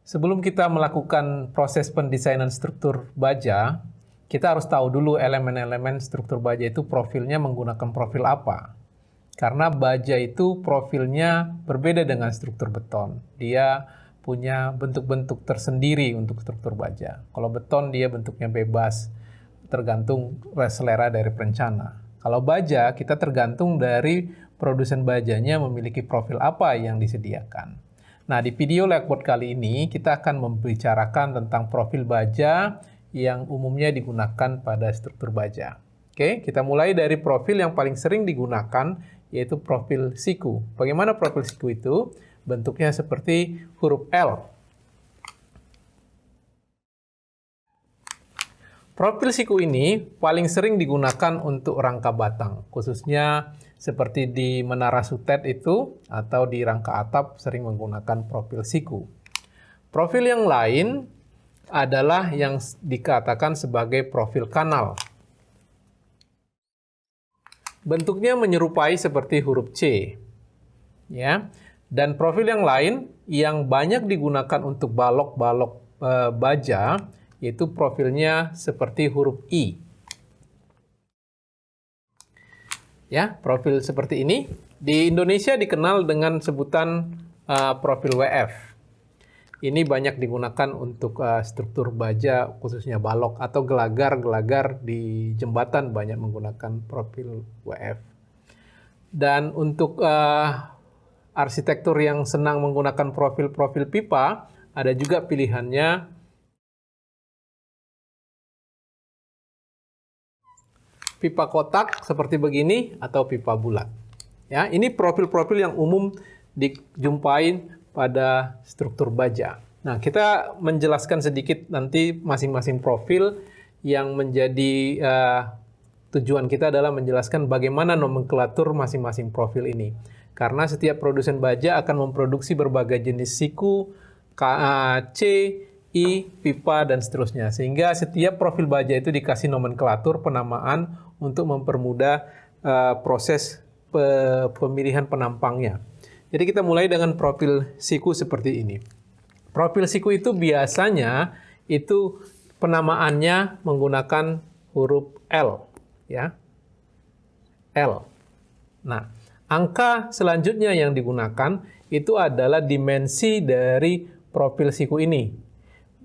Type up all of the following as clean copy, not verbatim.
Sebelum kita melakukan proses pendesainan struktur baja, kita harus tahu dulu elemen-elemen struktur baja itu profilnya menggunakan profil apa. Karena baja itu profilnya berbeda dengan struktur beton. Dia punya bentuk-bentuk tersendiri untuk struktur baja. Kalau beton dia bentuknya bebas, tergantung selera dari perencana. Kalau baja, kita tergantung dari produsen bajanya memiliki profil apa yang disediakan. Nah, di video Blackboard kali ini kita akan membicarakan tentang profil baja yang umumnya digunakan pada struktur baja. Oke, kita mulai dari profil yang paling sering digunakan, yaitu profil siku. Bagaimana profil siku itu? Bentuknya seperti huruf L. Profil siku ini paling sering digunakan untuk rangka batang, khususnya seperti di Menara Sutet itu, atau di rangka atap sering menggunakan profil siku. Profil yang lain adalah yang dikatakan sebagai profil kanal. Bentuknya menyerupai seperti huruf C. Ya. Dan profil yang lain yang banyak digunakan untuk balok-balok baja, yaitu profilnya seperti huruf I. Ya, profil seperti ini di Indonesia dikenal dengan sebutan profil WF. Ini banyak digunakan untuk struktur baja, khususnya balok atau gelagar-gelagar di jembatan banyak menggunakan profil WF. Dan untuk arsitektur yang senang menggunakan profil-profil pipa, ada juga pilihannya pipa kotak seperti begini atau pipa bulat. Ya, ini profil-profil yang umum dijumpai pada struktur baja. Nah, kita menjelaskan sedikit nanti masing-masing profil yang menjadi tujuan kita adalah menjelaskan bagaimana nomenklatur masing-masing profil ini. Karena setiap produsen baja akan memproduksi berbagai jenis siku, C, I, pipa, dan seterusnya. Sehingga setiap profil baja itu dikasih nomenklatur penamaan untuk mempermudah proses pemilihan penampangnya. Jadi kita mulai dengan profil siku seperti ini. Profil siku itu biasanya itu penamaannya menggunakan huruf L, ya. L. Nah, angka selanjutnya yang digunakan itu adalah dimensi dari profil siku ini.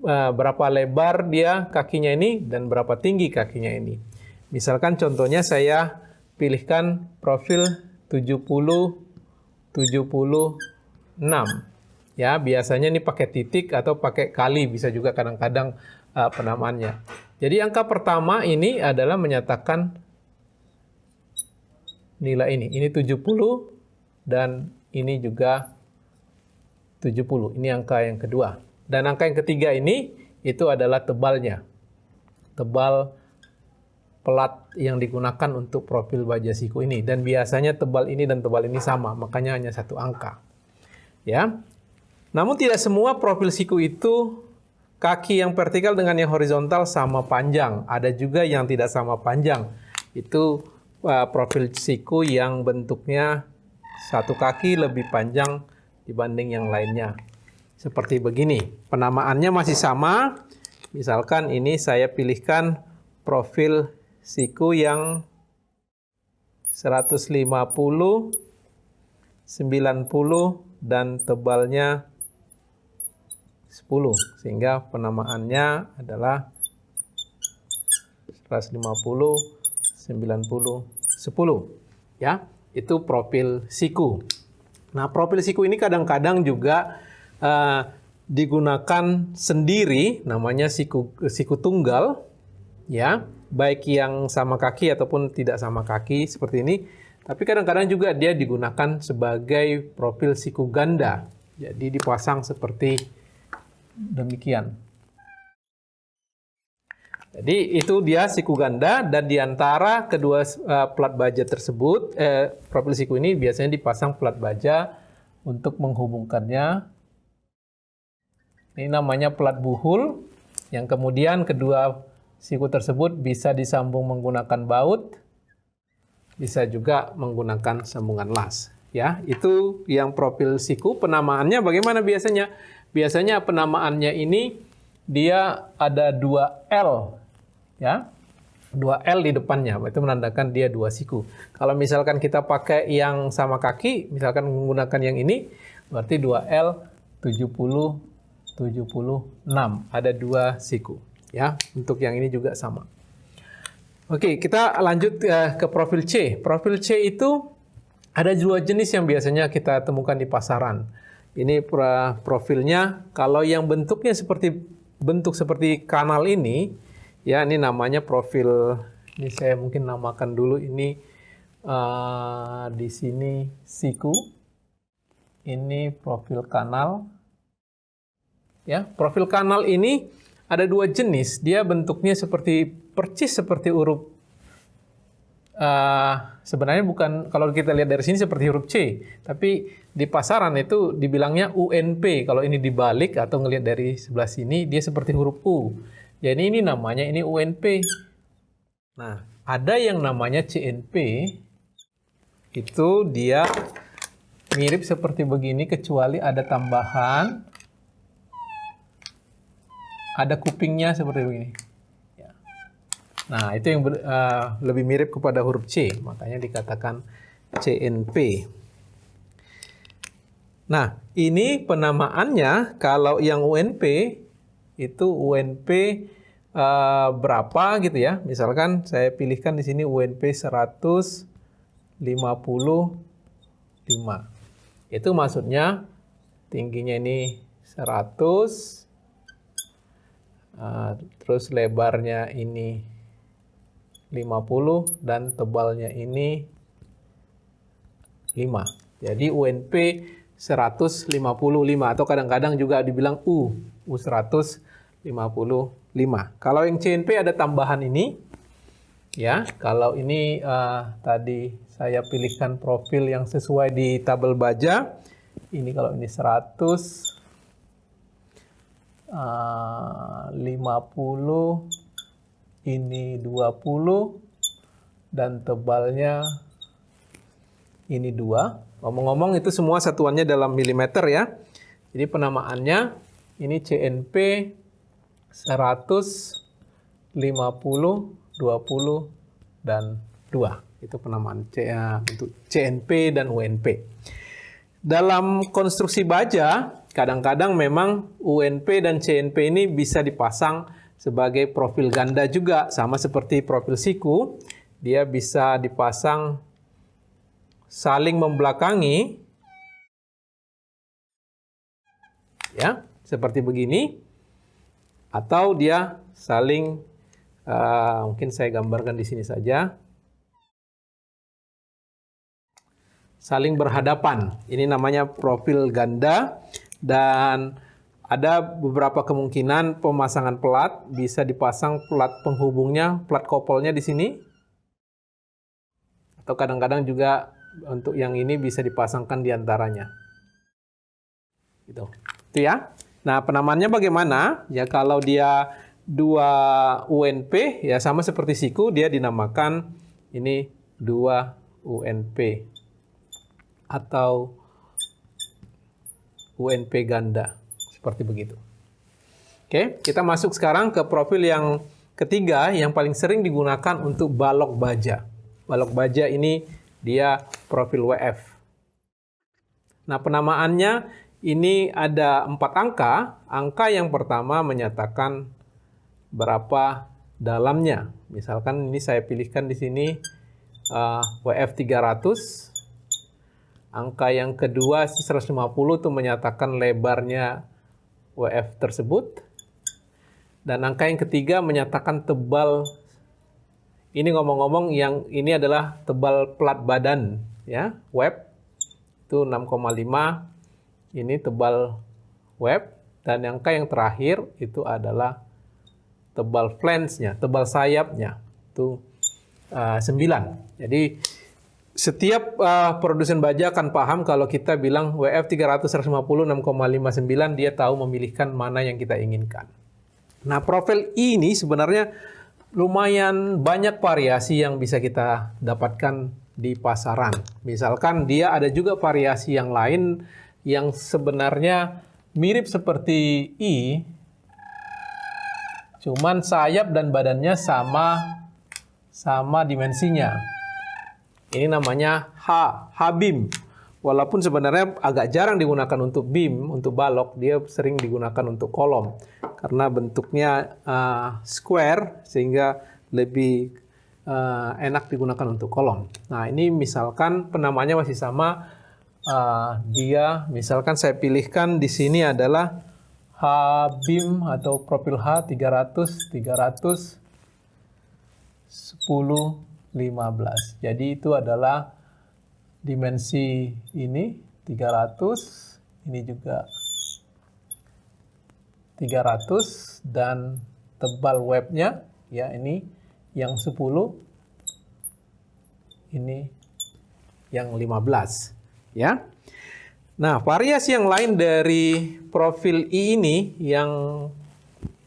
Berapa lebar dia kakinya ini dan berapa tinggi kakinya ini. Misalkan contohnya saya pilihkan profil 70 76. Ya, biasanya ini pakai titik atau pakai kali, bisa juga kadang-kadang penamaannya. Jadi angka pertama ini adalah menyatakan nilai ini. Ini 70 dan ini juga 70. Ini angka yang kedua. Dan angka yang ketiga ini itu adalah tebalnya. Tebal pelat yang digunakan untuk profil baja siku ini. Dan biasanya tebal ini dan tebal ini sama, makanya hanya satu angka. Ya. Namun tidak semua profil siku itu kaki yang vertikal dengan yang horizontal sama panjang. Ada juga yang tidak sama panjang. Itu profil siku yang bentuknya satu kaki lebih panjang dibanding yang lainnya. Seperti begini. Penamaannya masih sama. Misalkan ini saya pilihkan profil siku yang 150, 90, dan tebalnya 10. Sehingga penamaannya adalah 150, 90, 10. Ya, itu profil siku. Nah, profil siku ini kadang-kadang juga digunakan sendiri, namanya siku tunggal, ya, baik yang sama kaki ataupun tidak sama kaki seperti ini. Tapi kadang-kadang juga dia digunakan sebagai profil siku ganda. Jadi dipasang seperti demikian. Jadi itu dia siku ganda, dan di antara kedua plat baja tersebut, profil siku ini biasanya dipasang plat baja untuk menghubungkannya. Ini namanya plat buhul, yang kemudian kedua siku tersebut bisa disambung menggunakan baut, bisa juga menggunakan sambungan las. Ya, itu yang profil siku. Penamaannya bagaimana biasanya? biasanya penamaannya ini dia ada 2L, ya. 2L di depannya, itu menandakan dia 2 siku. Kalau misalkan kita pakai yang sama kaki, misalkan menggunakan yang ini, berarti 2L 70, 76. Ada 2 siku. Ya, untuk yang ini juga sama. Oke, kita lanjut ke profil C. Profil C itu ada 2 jenis yang biasanya kita temukan di pasaran. Ini profilnya, kalau yang bentuknya seperti kanal ini, ya ini namanya profil, ini saya mungkin namakan dulu ini di sini siku, ini profil kanal. Ya, profil kanal ini ada 2 jenis, dia bentuknya percis seperti huruf. Sebenarnya bukan, kalau kita lihat dari sini seperti huruf C, tapi di pasaran itu dibilangnya UNP. Kalau ini dibalik atau ngelihat dari sebelah sini, dia seperti huruf U. Jadi ini namanya ini UNP. Nah, ada yang namanya CNP, itu dia mirip seperti begini, kecuali ada tambahan, ada kupingnya seperti begini. Nah, itu yang lebih mirip kepada huruf C, makanya dikatakan CNP. Nah, ini penamaannya, kalau yang UNP, itu UNP berapa gitu ya. Misalkan saya pilihkan di sini UNP 155. Itu maksudnya tingginya ini 100, terus lebarnya ini 50 dan tebalnya ini 5. Jadi UNP 155 atau kadang-kadang juga dibilang U155. Kalau yang CNP ada tambahan ini, ya. Kalau ini tadi saya pilihkan profil yang sesuai di tabel baja. Ini kalau ini 150, ini 20, dan tebalnya ini 2. Ngomong-ngomong itu semua satuannya dalam milimeter ya. Jadi penamaannya ini CNP 150, 20, dan 2. Itu penamaan untuk CNP dan UNP. Dalam konstruksi baja, kadang-kadang memang UNP dan CNP ini bisa dipasang sebagai profil ganda juga, sama seperti profil siku. Dia bisa dipasang saling membelakangi, ya, seperti begini, atau dia saling, mungkin saya gambarkan di sini saja, saling berhadapan. Ini namanya profil ganda, dan ada beberapa kemungkinan pemasangan plat, bisa dipasang plat penghubungnya, plat koppelnya di sini. Atau kadang-kadang juga untuk yang ini bisa dipasangkan di antaranya. Gitu. Itu ya. Nah, penamaannya bagaimana? Ya kalau dia 2 UNP, ya sama seperti siku, dia dinamakan ini 2 UNP. Atau UNP ganda. Seperti begitu. Oke, kita masuk sekarang ke profil yang ketiga yang paling sering digunakan untuk balok baja. Balok baja ini dia profil WF. Nah, penamaannya ini ada 4 angka. Angka yang pertama menyatakan berapa dalamnya. Misalkan ini saya pilihkan di sini WF 300. Angka yang kedua 150 itu menyatakan lebarnya WF tersebut. Dan angka yang ketiga menyatakan tebal. Ini ngomong-ngomong yang ini adalah tebal plat badan, ya, web. Itu 6,5. Ini tebal web. Dan angka yang terakhir itu adalah tebal flange-nya, tebal sayapnya. Itu 9. Jadi setiap produsen baja akan paham kalau kita bilang WF 300 150 6,59, dia tahu memilihkan mana yang kita inginkan. Nah, profil ini sebenarnya lumayan banyak variasi yang bisa kita dapatkan di pasaran. Misalkan dia ada juga variasi yang lain yang sebenarnya mirip seperti I, cuman sayap dan badannya sama dimensinya. Ini namanya H-beam. Walaupun sebenarnya agak jarang digunakan untuk beam, untuk balok, dia sering digunakan untuk kolom. Karena bentuknya square, sehingga lebih enak digunakan untuk kolom. Nah, ini misalkan penamaannya masih sama. Dia, misalkan saya pilihkan di sini adalah H-beam atau profil H 300, 300, 10, 15. Jadi itu adalah dimensi ini 300, ini juga 300, dan tebal webnya ya ini yang 10, ini yang 15 ya. Nah, variasi yang lain dari profil I ini yang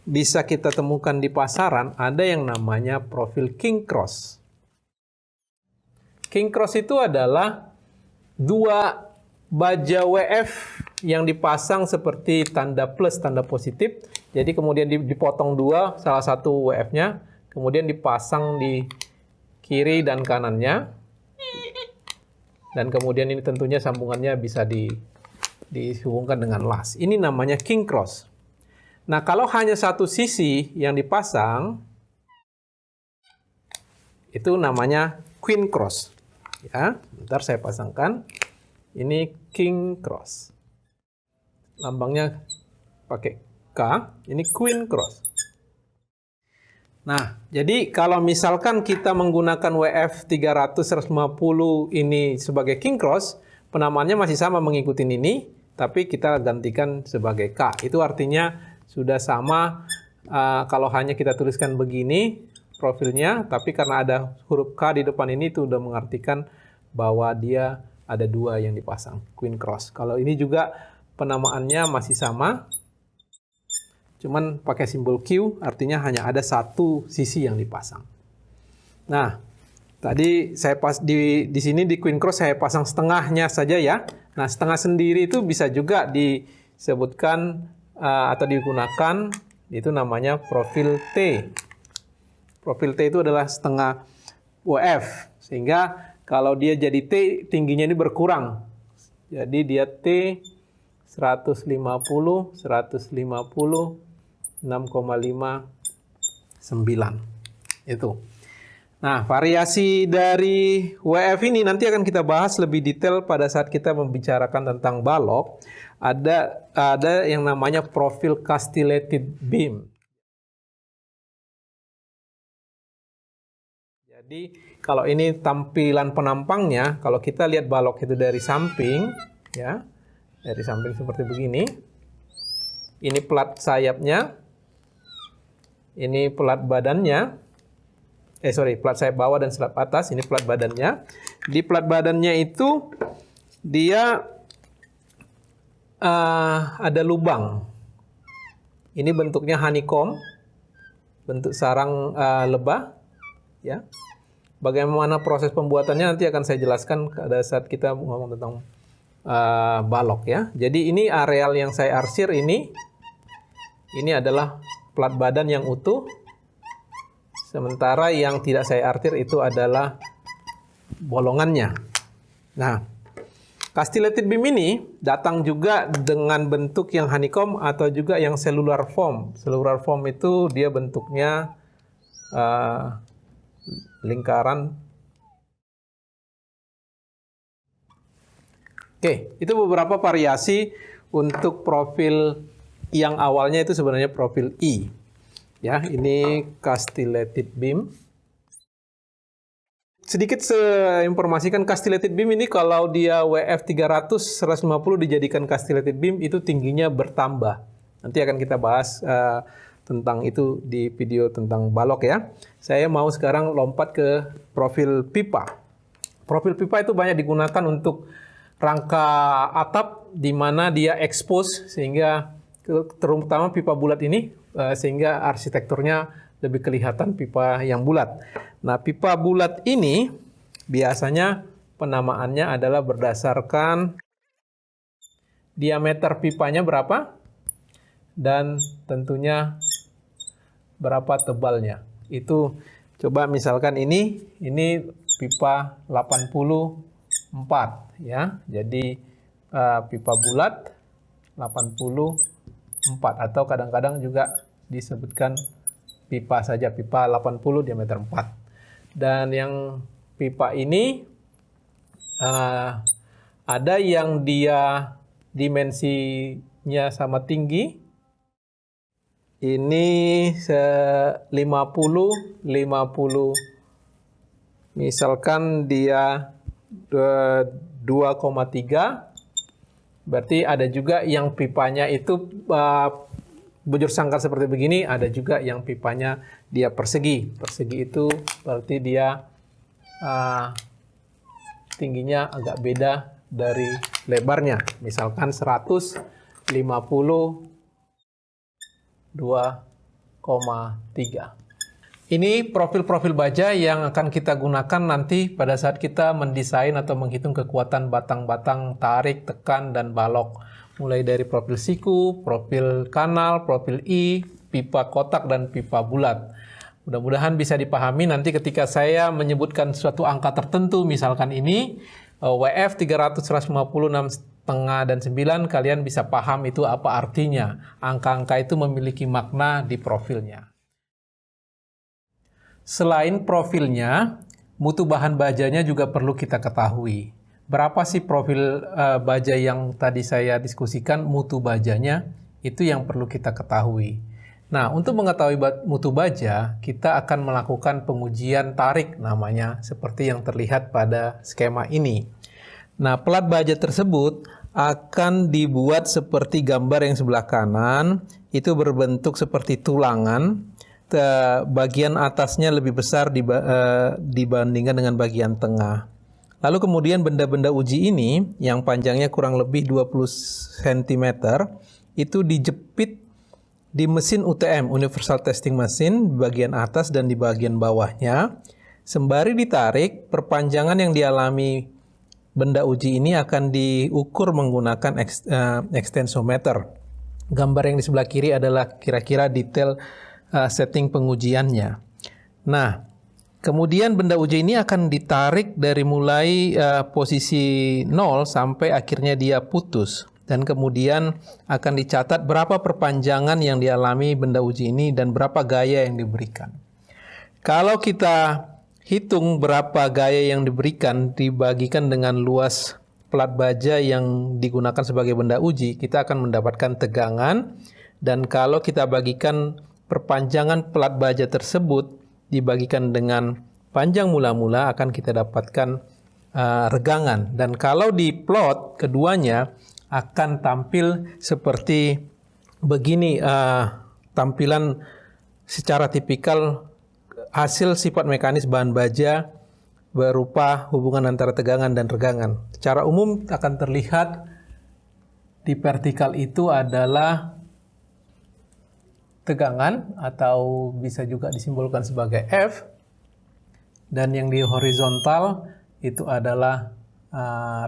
bisa kita temukan di pasaran ada yang namanya profil king cross. King cross itu adalah dua baja WF yang dipasang seperti tanda plus, tanda positif. Jadi kemudian dipotong dua, salah satu WF-nya, kemudian dipasang di kiri dan kanannya. Dan kemudian ini tentunya sambungannya bisa dihubungkan dengan las. Ini namanya king cross. Nah, kalau hanya satu sisi yang dipasang, itu namanya queen cross. Ya, bentar saya pasangkan. Ini king cross. Lambangnya pakai K, ini queen cross. Nah, jadi kalau misalkan kita menggunakan WF 300/150 ini sebagai king cross, penamaannya masih sama mengikuti ini, tapi kita gantikan sebagai K. Itu artinya sudah sama kalau hanya kita tuliskan begini profilnya, tapi karena ada huruf K di depan ini itu sudah mengartikan bahwa dia ada dua yang dipasang, queen cross. Kalau ini juga penamaannya masih sama, cuman pakai simbol Q, artinya hanya ada satu sisi yang dipasang. Nah, tadi saya di sini di queen cross saya pasang setengahnya saja ya. Nah, setengah sendiri itu bisa juga disebutkan atau digunakan, itu namanya profil T. Profil T itu adalah setengah WF, sehingga kalau dia jadi T, tingginya ini berkurang. Jadi dia T 150, 150, 6,59. Itu. Nah, variasi dari WF ini nanti akan kita bahas lebih detail pada saat kita membicarakan tentang balok. Ada yang namanya profil castellated beam. Jadi, kalau ini tampilan penampangnya, kalau kita lihat balok itu dari samping, ya, dari samping seperti begini. Ini plat sayapnya, ini plat badannya. Plat sayap bawah dan sayap atas, ini plat badannya. Di plat badannya itu dia ada lubang. Ini bentuknya honeycomb, bentuk sarang lebah, ya. Bagaimana proses pembuatannya nanti akan saya jelaskan pada saat kita ngomong tentang balok ya. Jadi ini areal yang saya arsir ini adalah plat badan yang utuh. Sementara yang tidak saya arsir itu adalah bolongannya. Nah, castellated beam ini datang juga dengan bentuk yang honeycomb atau juga yang cellular form. Cellular form itu dia bentuknya lingkaran. Oke, itu beberapa variasi untuk profil yang awalnya itu sebenarnya profil I. Ya, ini castellated beam. Sedikit saya informasikan castellated beam ini kalau dia WF 300/150 dijadikan castellated beam itu tingginya bertambah. Nanti akan kita bahas tentang itu di video tentang balok ya. Saya mau sekarang lompat ke profil pipa. Profil pipa itu banyak digunakan untuk rangka atap di mana dia expose sehingga terutama pipa bulat ini sehingga arsitekturnya lebih kelihatan pipa yang bulat. Nah, pipa bulat ini biasanya penamaannya adalah berdasarkan diameter pipanya berapa? dan tentunya berapa tebalnya. Itu coba misalkan ini pipa 84 ya. Jadi pipa bulat 84 atau kadang-kadang juga disebutkan pipa saja, pipa 80 diameter 4. Dan yang pipa ini ada yang dia dimensinya sama tinggi. Ini 50, misalkan dia 2,3. Berarti ada juga yang pipanya itu bujur sangkar seperti begini, ada juga yang pipanya dia persegi. Persegi itu berarti dia tingginya agak beda dari lebarnya. Misalkan 150 2,3. Ini profil-profil baja yang akan kita gunakan nanti pada saat kita mendesain atau menghitung kekuatan batang-batang tarik, tekan, dan balok. Mulai dari profil siku, profil kanal, profil I, pipa kotak, dan pipa bulat. Mudah-mudahan bisa dipahami nanti ketika saya menyebutkan suatu angka tertentu, misalkan ini, WF 300, 150, 6,5, dan 9, kalian bisa paham itu apa artinya. Angka-angka itu memiliki makna di profilnya. Selain profilnya, mutu bahan bajanya juga perlu kita ketahui. Berapa sih profil baja yang tadi saya diskusikan, mutu bajanya, itu yang perlu kita ketahui. Nah, untuk mengetahui mutu baja, kita akan melakukan pengujian tarik namanya, seperti yang terlihat pada skema ini. Nah, pelat baja tersebut akan dibuat seperti gambar yang sebelah kanan, itu berbentuk seperti tulangan. Bagian atasnya lebih besar dibandingkan dengan bagian tengah. Lalu kemudian benda-benda uji ini yang panjangnya kurang lebih 20 cm itu dijepit di mesin UTM, Universal Testing Machine, di bagian atas dan di bagian bawahnya. Sembari ditarik, perpanjangan yang dialami benda uji ini akan diukur menggunakan extensometer. Gambar yang di sebelah kiri adalah kira-kira detail setting pengujiannya. Nah, kemudian benda uji ini akan ditarik dari mulai posisi 0 sampai akhirnya dia putus. Dan kemudian akan dicatat berapa perpanjangan yang dialami benda uji ini dan berapa gaya yang diberikan. Kalau kita hitung berapa gaya yang diberikan dibagikan dengan luas pelat baja yang digunakan sebagai benda uji, kita akan mendapatkan tegangan. Dan kalau kita bagikan perpanjangan pelat baja tersebut dibagikan dengan panjang mula-mula, akan kita dapatkan regangan. Dan kalau di plot keduanya akan tampil seperti begini tampilan secara tipikal hasil sifat mekanis bahan baja berupa hubungan antara tegangan dan regangan. Secara umum akan terlihat di vertikal itu adalah tegangan atau bisa juga disimbolkan sebagai F, dan yang di horizontal itu adalah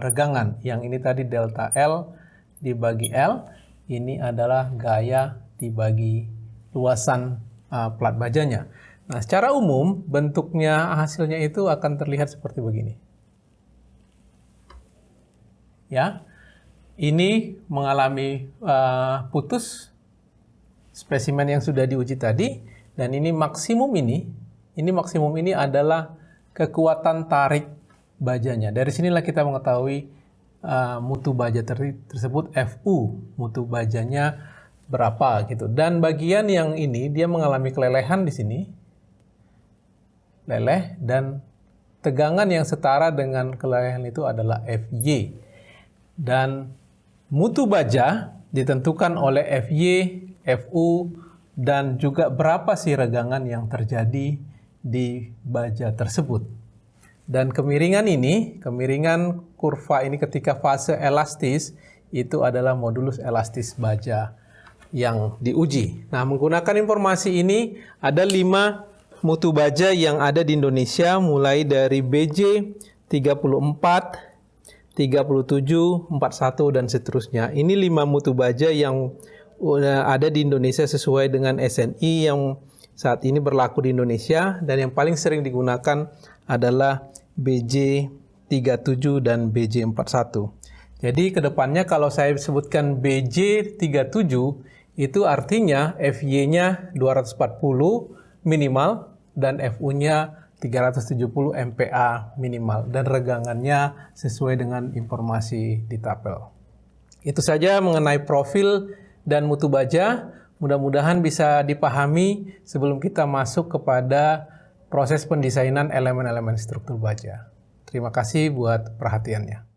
regangan. Yang ini tadi delta L dibagi L, ini adalah gaya dibagi luasan plat bajanya. Nah, secara umum bentuknya hasilnya itu akan terlihat seperti begini. Ya, ini mengalami putus spesimen yang sudah diuji tadi, dan ini maksimum ini adalah kekuatan tarik bajanya. Dari sinilah kita mengetahui mutu baja tersebut FU, mutu bajanya berapa gitu. Dan bagian yang ini dia mengalami kelelehan di sini, leleh, dan tegangan yang setara dengan kelelehan itu adalah FY. Dan mutu baja ditentukan oleh FY, FU, dan juga berapa sih regangan yang terjadi di baja tersebut. Dan kemiringan kurva ini ketika fase elastis itu adalah modulus elastis baja yang diuji. Nah, menggunakan informasi ini ada 5 mutu baja yang ada di Indonesia, mulai dari BJ 34, 37, 41, dan seterusnya. Ini 5 mutu baja yang udah ada di Indonesia sesuai dengan SNI yang saat ini berlaku di Indonesia, dan yang paling sering digunakan adalah BJ37 dan BJ41. Jadi kedepannya kalau saya sebutkan BJ37 itu artinya FY-nya 240 minimal dan FU-nya 370 MPa minimal, dan regangannya sesuai dengan informasi di tabel. Itu saja mengenai profil dan mutu baja. Mudah-mudahan bisa dipahami sebelum kita masuk kepada proses pendesainan elemen-elemen struktur baja. Terima kasih buat perhatiannya.